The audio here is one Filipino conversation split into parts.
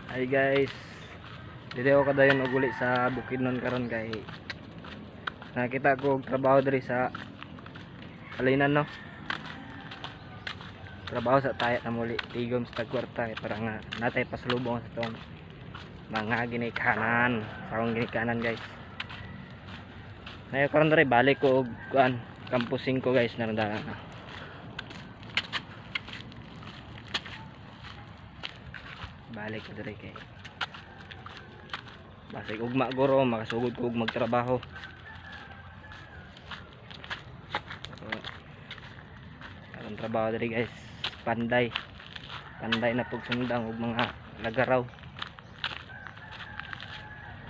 Hi guys, dito ako kadayon og uli sa Bukidnon karon kay nakita ko og trabaho diri sa Kalinan no. Trabaho sa tayat na muli tigom sa tagkwarta para nga natay pasalubong sa tong mga ginikanan. Sa akong ginikanan guys. Ngayon karon diri balik ko og kuan Campus 5 guys narandalan na. Balik ko diri kay basig ugma guro makasugod ko og magtrabaho. Ang trabaho diri guys panday na pagsundang og mga lagaraw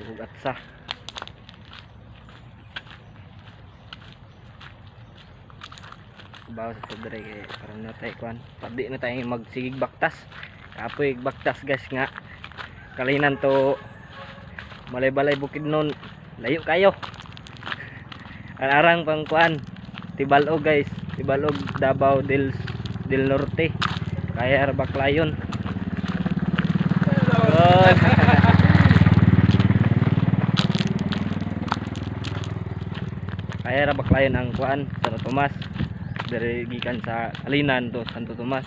ug atsa. Trabaho sa diri kay karon na tay kuan pabdi na tayo magsigig baktas kapoy baktas guys nga Kalinan to Balay-Balay Bukidnon layo kayo arang pang kuan Tibalog guys, Tibalog Davao del Norte kaya Baklayon. Kaya Baklayon ang kuan Santo Tomas dari gikan sa Kalinan to Santo Tomas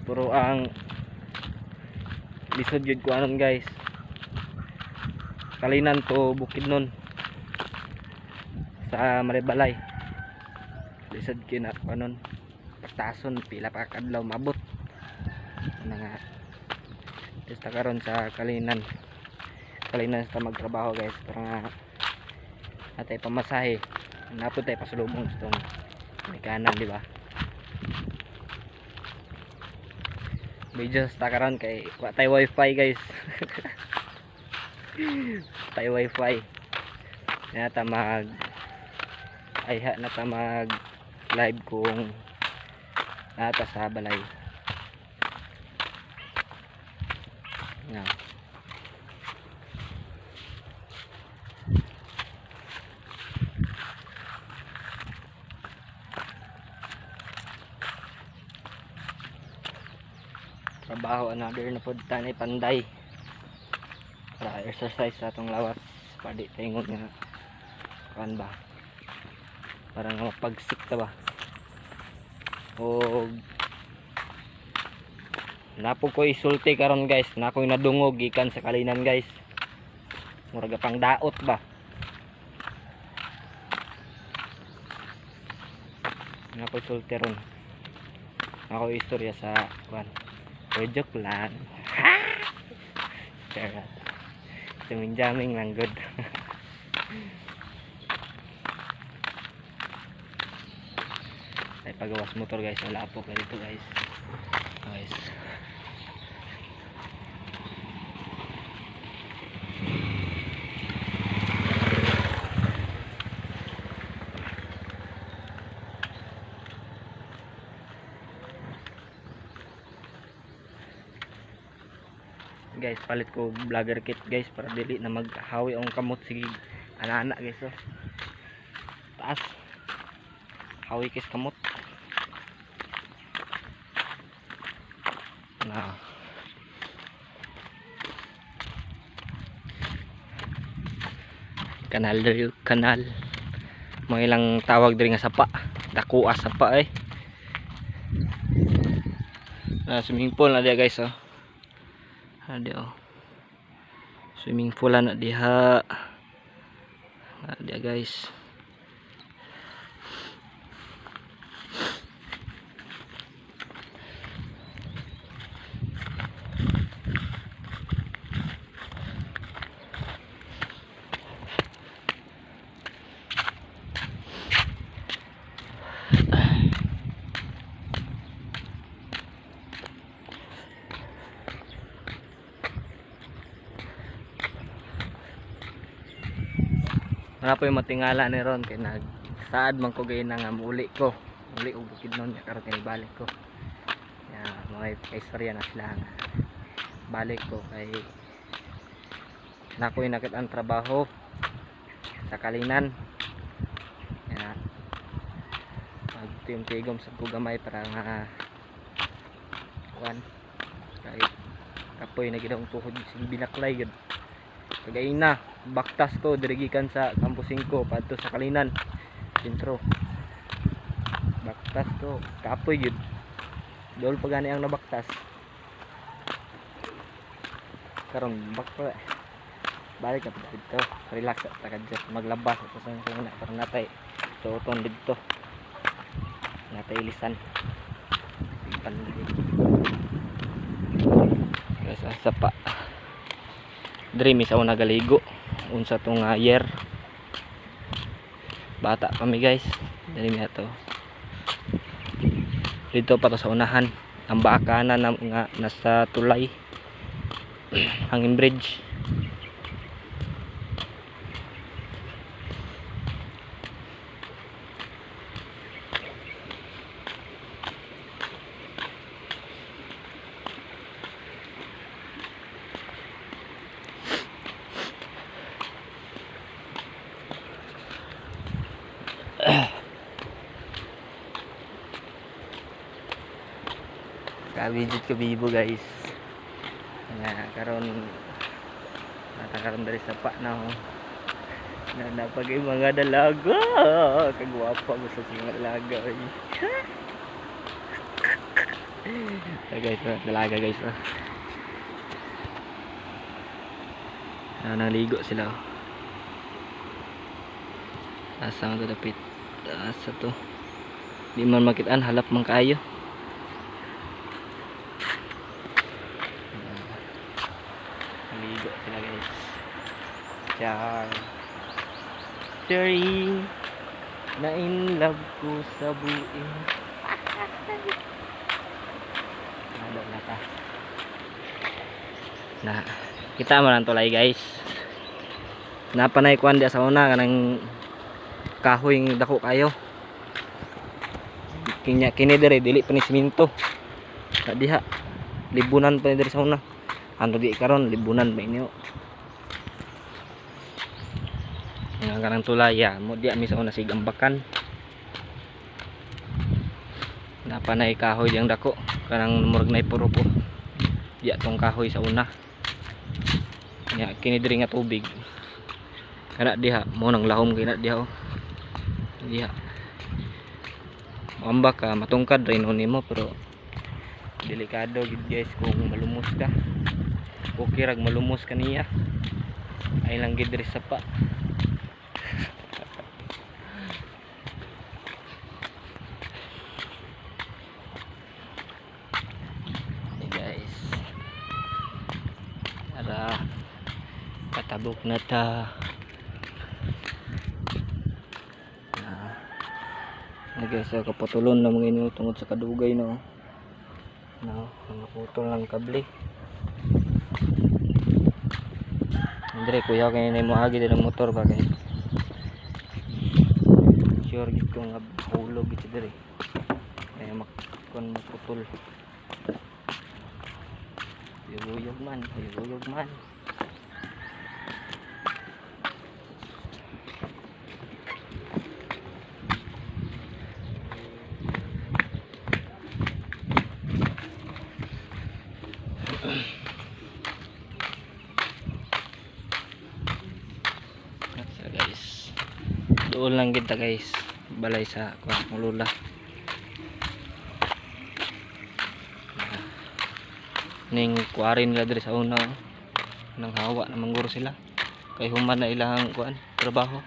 puro ang lisod yun kuanon guys Kalinan to Bukidnon sa Balay-Balay lisod kina kuanon pagtason pila pa kadlaw mabot na nga basta karon sa Kalinan sa magtrabaho guys para nga atay pamasahe napod tay pasulubong sa tong kanan di ba. Medyo sa karon kay wa tay wifi guys. Tay wifi. Nata mag ayha na ta mag live kung nata sa balay. Yan. Trabaho another na pod tanay panday para exercise sa atong lawas padi tingon nga kan ba para nga mapagsik ta ba o napo ko isulti karon guys nakoy nadungog gikan sa Kalinan guys murag pang daot ba nakoy isulti ron ako istorya sa kuan joke lang. Charot. Jamming lang good. Ay pagawas motor guys, wala po ka dito guys. Guys. Guys palit ko vlogger kit guys para dili na maghawi ang kamot sige ana-ana guys oh. Taas hawi kis kamot na kanal diri kanal mo ilang tawag diri nga sapa dakuas sapa na swimming pool na dia guys oh. Ada oh. Swimming pool na diha. Ada guys. Wala po yung matingala ni ron kay nagsaad man ko gayon nga muli ko muli og Bukidnon karon kay balik ko ya mga istorya na sila balik ko kay nakoy nakit ang trabaho sa Kalinan ya magtiyom-tigom sa kugamay para nga kuan kay kapoy na gid ang tuhod sig binaklay gid. Kagay na baktas ko dirigikan sa Campus 5 padto sa Kalinan sentro. Baktas ko kapoy gid. Dol pa gani ang nabaktas. Karon balik na pud dito. Relax ta kadto maglabas at sa na para natay tuton dito. Natay lisan. Sa sapa dream is ako nagaligo unsa tong year bata kami guys dream na to dito pa to sa unahan ang bakanan na nga nasa tulay hangin bridge. Kabidjit ka bibo guys nga karon natakaron dari sa pa na ho na napagay mga dalaga kagwapa mo sa mga dalaga guys dalaga guys naligo sila asa nga dapit asa to di man makitaan halap man kaayo. Ligo sila guys. Char. Sorry. Na in love ko sa buing. Nado na ta. Na kita man ang tulay guys. Napanay kuan dia sa una kanang kahoy ng dako kayo. Kini dire dili pa ni semento. Sa diha libunan pa ni dire sa una. Ano di karon libunan ba inyo nga kanang tulaya mo di mi sa una sig ambakan napanay kahoy yang dako kanang murag nay puro po di atong kahoy sa una nya kini diri nga tubig kana diha mo nang lahom kina diha diha ambak ka matungkad rin nimo pero delikado gid guys kung malumos ka. Okay rag malumos kaniya ay lang gid diri sa pa. Hey guys ara katabok na ta na guys kaputulon na mga inyo tungod sa kadugay no naputol ng kable. Andre kuya kay na mo agi ng motor ba kay sure gid ko nga hulog gid dire ay makon maputol yuyog man guys doon lang kita guys balay sa kuwang lula ning kuwarin nila diri sa una nang hawa na mangguro sila kay human na ilang kuan trabaho.